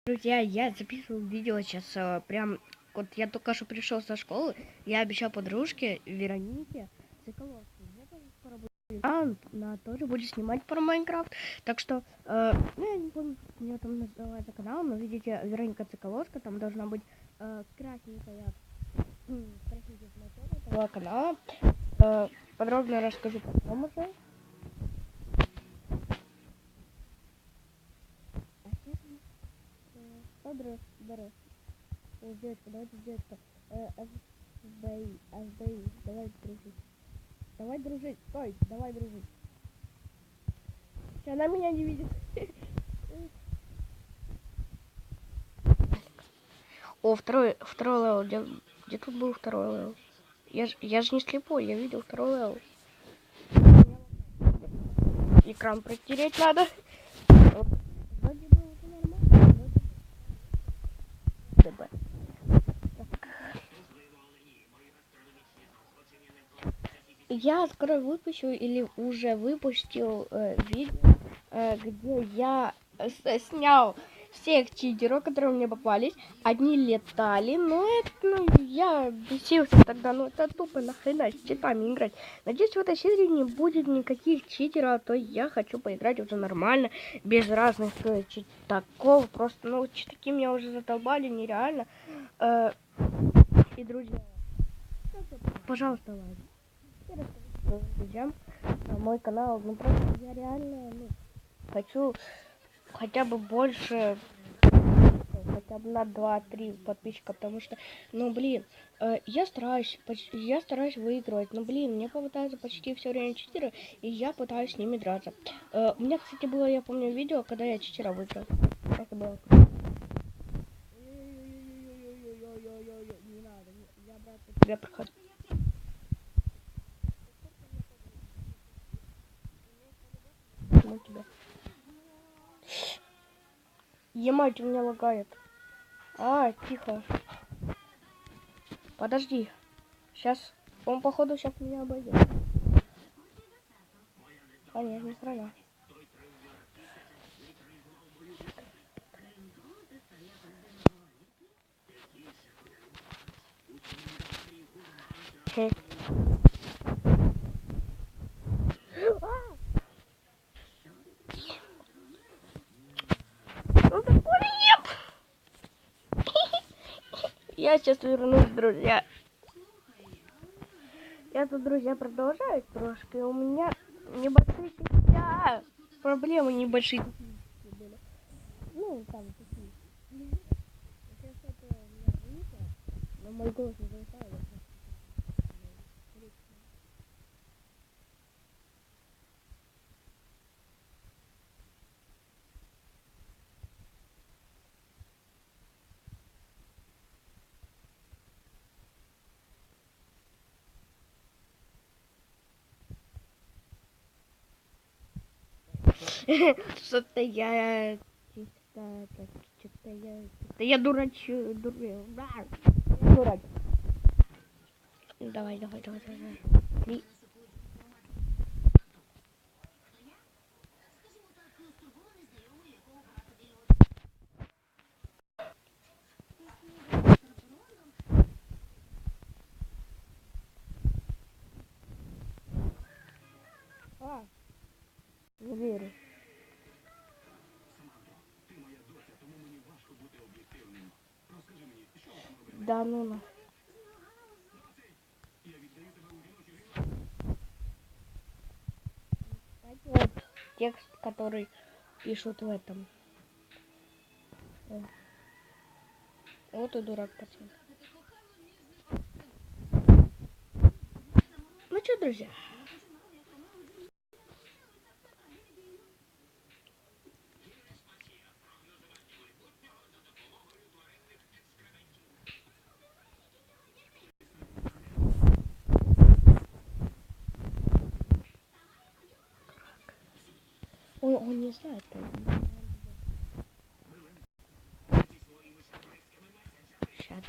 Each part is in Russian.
Друзья, я записывал видео сейчас прям, вот я только что пришел со школы, я обещал подружке Веронике Соколовской, я тоже скоро буду, она тоже будет снимать про Майнкрафт, так что, ну я не помню, как у нее там называется канал, но видите, Вероника Соколовская, там должна быть красненькая значок этого канала, подробно расскажу потом уже. Здорово. Девочка, давайте, девочка. СБИ, давай дружить. Давай дружить, стой, давай дружить. Она меня не видит. О, второй левел. Где тут был второй левел? Я же не слепой, я видел второй левел. Экран протереть надо. Вроде бы уже нормально. Я скоро выпущу или уже выпустил видео, где я снял всех читеров, которые мне попались. Одни летали, но это, я бесился тогда, это тупо нахрена с читами играть. Надеюсь, в этой серии не будет никаких читеров, а то я хочу поиграть уже нормально, без разных читаков. Просто, читаки меня уже задолбали, нереально. И, друзья, пожалуйста, лайк. Друзьям мой канал, просто я реально хочу хотя бы больше, хотя бы на 2-3 подписчика, потому что, я стараюсь выигрывать, мне попадаются почти все время читеры, и я пытаюсь с ними драться. У меня, кстати, было, я помню, видео, когда я читера выиграл. Это было. Не надо, я, брат, тебя прохожу. Тебя. Емать, у меня лагает. Тихо. Подожди. Сейчас. Он, походу, сейчас меня обойдет. Нет, не хрена. Я сейчас вернусь, друзья. Я тут, друзья, продолжаю трошки. У меня небольшие проблемы небольшие. Там такие. Сейчас это у меня звука, но мой голос не залетает. Что-то я дурачу, дурел. Дурак. Давай. Не верю. Да, ну. Вот текст, который пишут в этом. Вот и дурак, пацан. Ну что, друзья? Он не знает. Сейчас.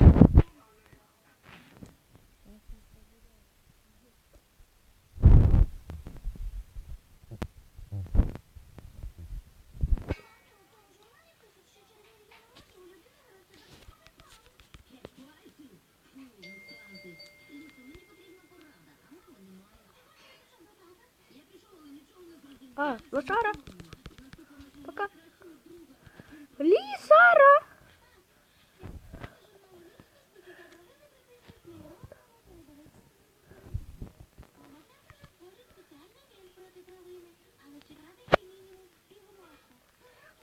А, Лошара. Пока. Лисара.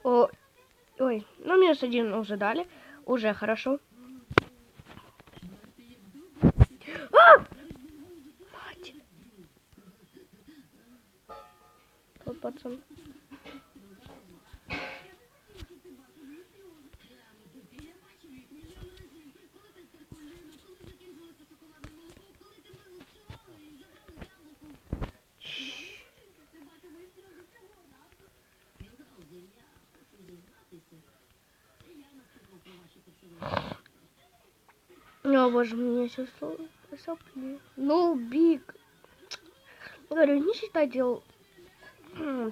О, ой, ну минус 1 уже дали. Уже хорошо. А! Мать. Тот пацан. О, боже, мне сейчас сопли. Ну, биг. Говорю, не считайте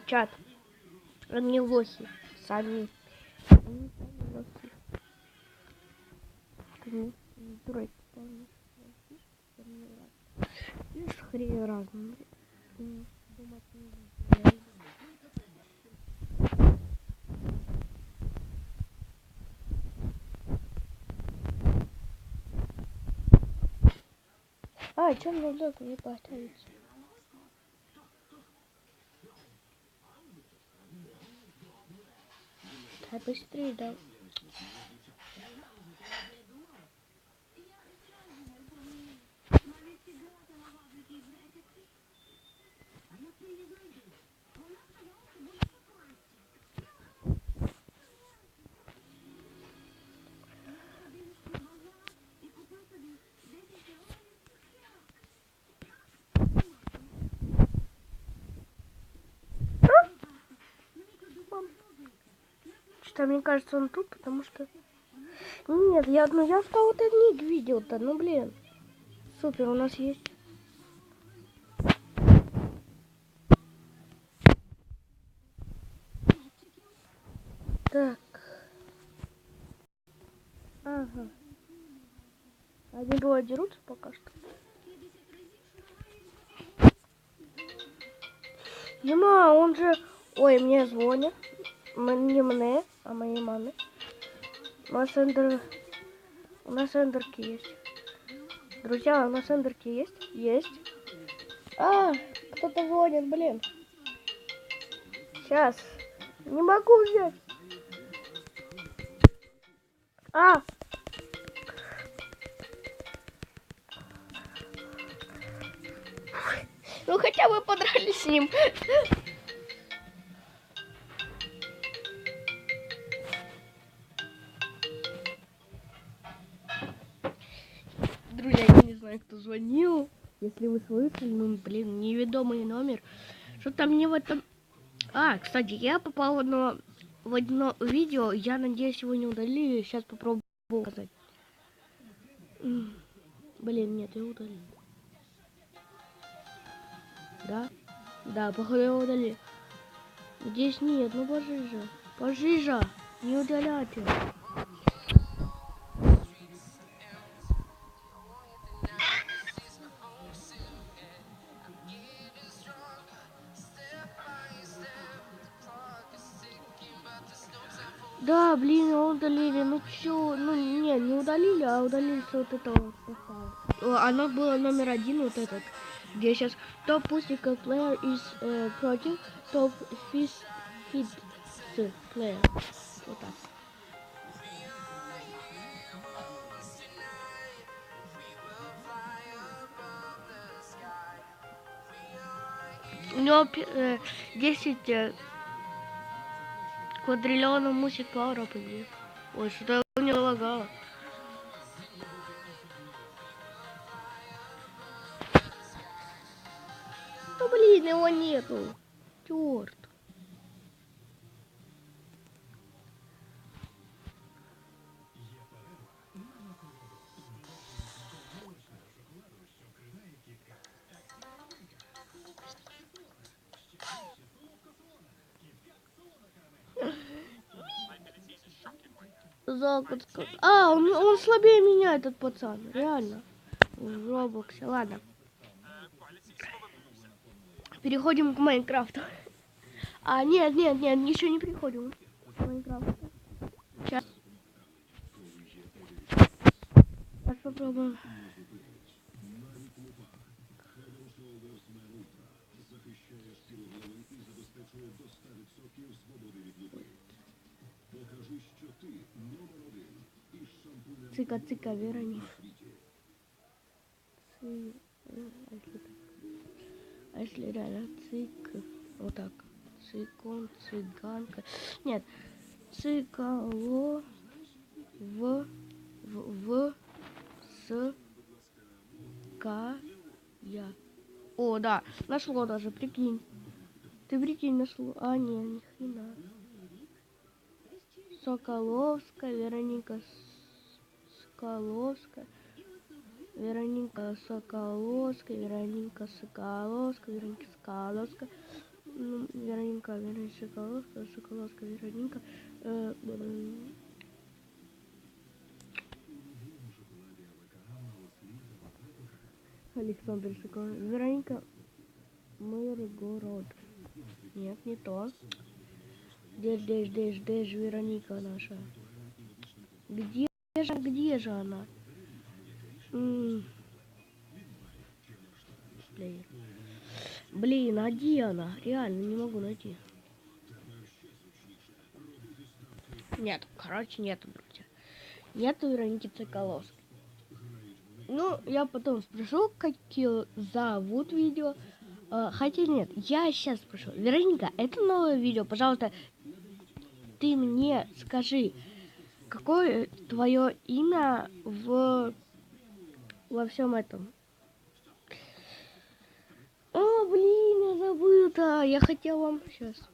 чат. Они лохи. Сами. Они сами лохи. Ты дураки. Видишь, хрень разные. А, чем мне блок не поставить? Да быстрее, да. Что мне кажется, он тут, потому что... Нет, я в кого-то ник видел-то, ну блин. Супер, у нас есть. Так. Ага. Они двое дерутся пока что. Ема, он же... Ой, мне звонят. Не мне, а моей маме. У нас эндерки есть. Друзья, у нас эндерки есть? Есть. А, кто-то звонит, блин. Сейчас. Не могу взять. А! Ну хотя бы подрались с ним. Друзья, я не знаю, кто звонил. Если вы слышали, ну, блин, неведомый номер. Что там не в этом... А, кстати, я попал в одно видео. Я надеюсь, его не удалили. Сейчас попробую показать. Блин, нет, я удалил. Да? Да, походу его удалили. Здесь нет, ну пожиже. Пожиже. Не удаляйте. Да, блин, его удалили. Ну чё? Ну не удалили, а удалили вот этого состава. Оно было номер 1, вот этот. Где сейчас топ пустика player is против топ фит player. Вот так. У него 10 квадриллионов мусик пауэра победит. Ой, что-то у него лагало. Ну блин, его нету. Черт. Закутка. А, он слабее меня, этот пацан. Реально. В Роблоксе. Ладно. Переходим к Майнкрафту. А, нет, нет, нет, еще не приходим. Сейчас. Так, попробуем. Цыка-цыка, Вероника. А если реально цик, вот так, цикон, цыганка. Нет, цикало, с, к, я. О, да, нашло даже, прикинь. Ты прикинь, нашло. А, не, ни хрена. Соколовская, Вероника Соколовская. Вероника Соколовская, Вероника Соколовская, Вероника Соколовская, Вероника Соколовская, Соколовская, Вероника, Александр Соколовский, Вероника Миргород. Нет, не то. Где же Вероника наша? Где же она? Блин, а где она? Реально не могу найти. Нет, короче, нету, друзья. Нету Вероники Соколовской. Ну, я потом спрошу, как ее зовут видео. Хотя нет, я сейчас спрошу. Вероника, это новое видео, пожалуйста, ты мне скажи, какое твое имя во всем этом? О, блин, я забыла. Я хотела вам сейчас.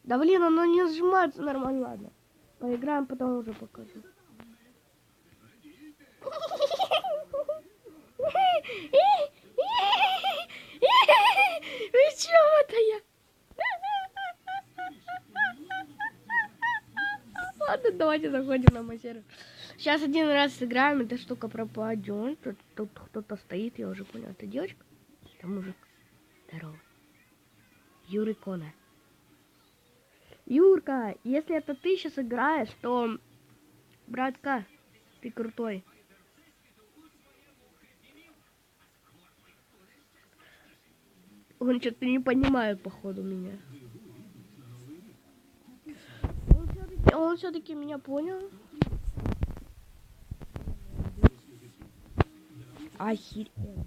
Да блин, оно не сжимается нормально, ладно. Поиграем, потом уже покажу. Вы чё, это я? Ладно, давайте заходим на мой сервер. Сейчас один раз сыграем, эта штука пропадет. Тут кто-то стоит, я уже понял. Это девочка? Это мужик. Здорово. Юрий Кона. Юрка, если это ты сейчас играешь, то, братка, ты крутой. Он что-то не понимает, походу, меня. Он все-таки меня понял. Охеренно.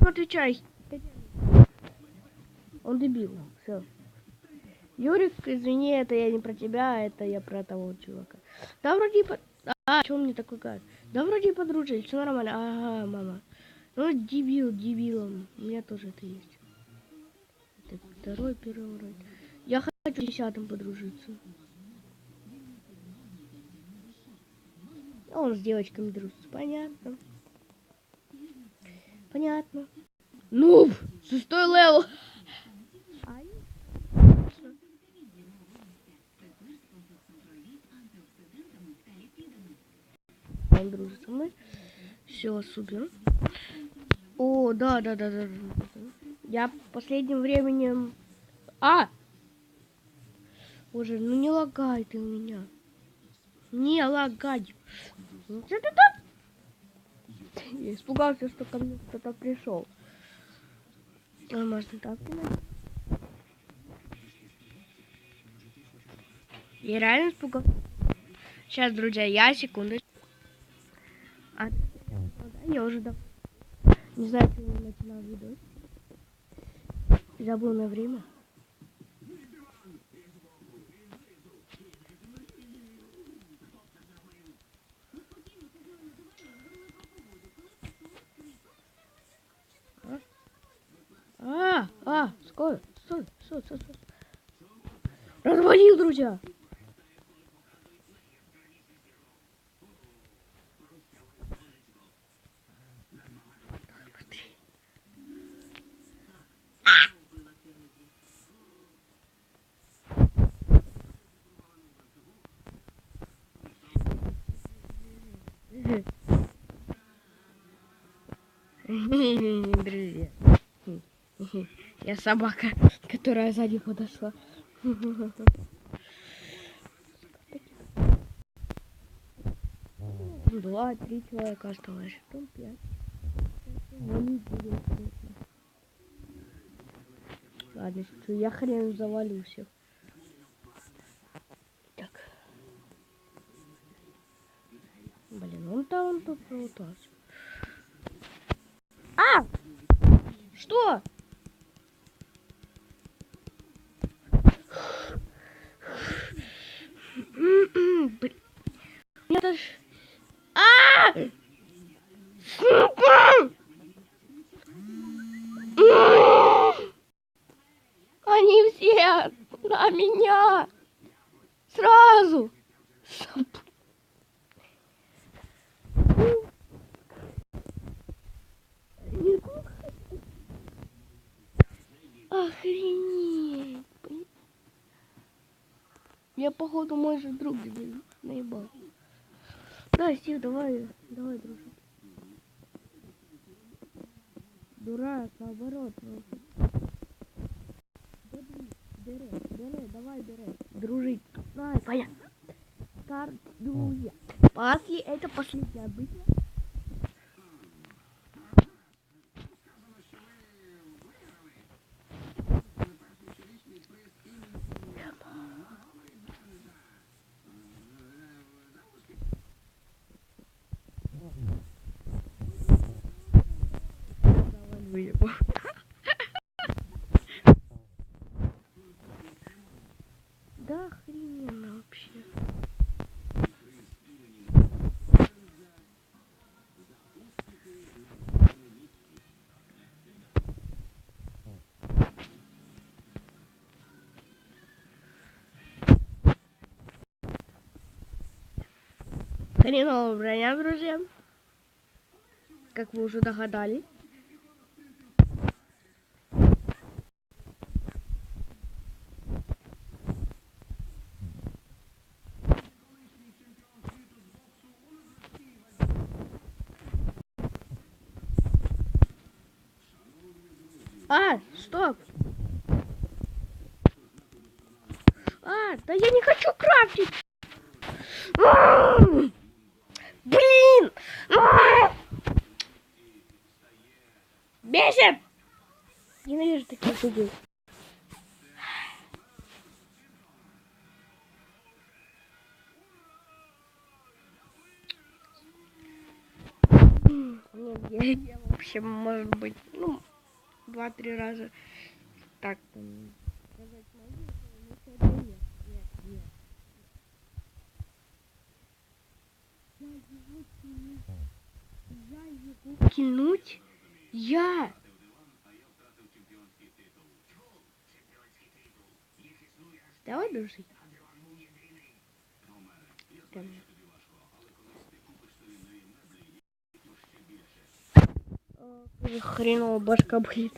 Отвечай. Он дебил. Все. Юрик, извини, это я не про тебя, это я про того чувака. Да вроде что мне такой говорит? Да вроде подружились, все нормально. Ага, мама. Ну, дебилом. У меня тоже это есть. Это второй, первый уровень. Я хочу с 10-м подружиться. Он с девочками дружит. Понятно. Понятно. Ну, 6-й левел. Он дружит со мной. Все, супер. О, да. Я в последнем времени... Боже, ну не лагай ты у меня. Не лагай. Я испугался, что ко мне кто-то пришел. Можно так делать? Я реально испугался. Сейчас, друзья, я секунду. Я уже не знаю, что я начинаю видос. Забыл на время. Стой. Развалил, друзья. Друзья. Я собака, которая сзади подошла. 2-3 человека осталось. Потом 5. Ладно, что я хрен завалю всех. Так. Блин, он там попрутался. А! Что? Блин. Это ж... А! Сука! Они все на меня! Сразу! Охренеть! Я, походу, мой же друг наебал. Да, Стив, давай, дружок. Дурак, наоборот. Бери, давай, бери. Дружить. Давай, понятно. Старт, друзья. После, это последнее обычно. Да охрененно вообще. Хреновая броня, друзья. Как вы уже догадались. А, стоп! А, да я не хочу крафтить! Блин! Бесит! Ненавижу таких людей. Нет, я вообще, может быть, ну, 2-3 раза так сказать могу, но сегодня нет. Я его кинуть? Я! Давай дружить. Хреново башка болит.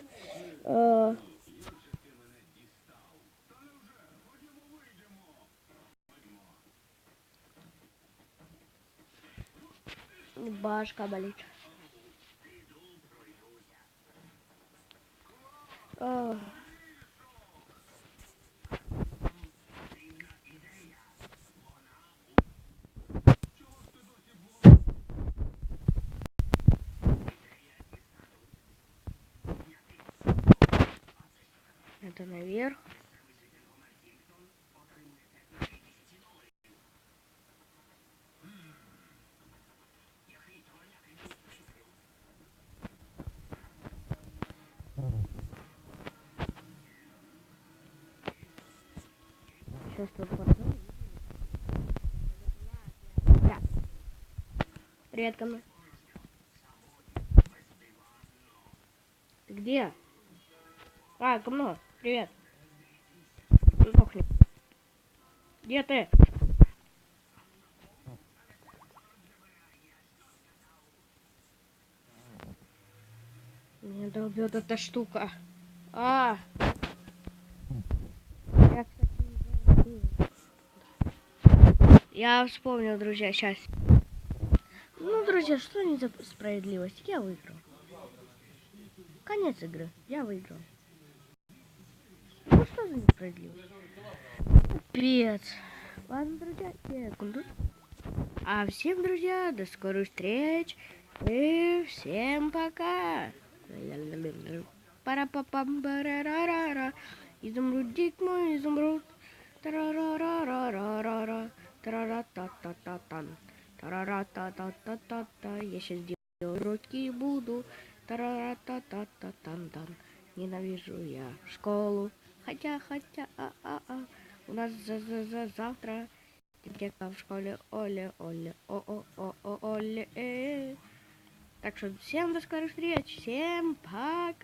Башка болит. Это наверх. Сейчас тут подойду. Да. Привет, ко мне. Ты где? А, ко мне. Привет. Сдохни. Где ты? Меня долбет эта штука. А! Я, кстати, я вспомнил, друзья, сейчас. Ну, друзья, что не за справедливость? Я выиграл. Конец игры. Я выиграл. Ну что за несправедливость? Пипец. Ладно, друзья, секунду. А всем, друзья, до скорых встреч. И всем пока. Пара-па-пам-барарара. Изумрудик мой, изумруд. Тарарарарарара. Тарара-та-та-та-тан. Тарара-та-та-та-та-та. Я сейчас делаю уроки и буду. Тарара-та-та-та-тан-тан. Ненавижу я школу. Хотя, у нас завтра директор в школе Оле, Оле. Так что всем до скорых встреч, всем пока.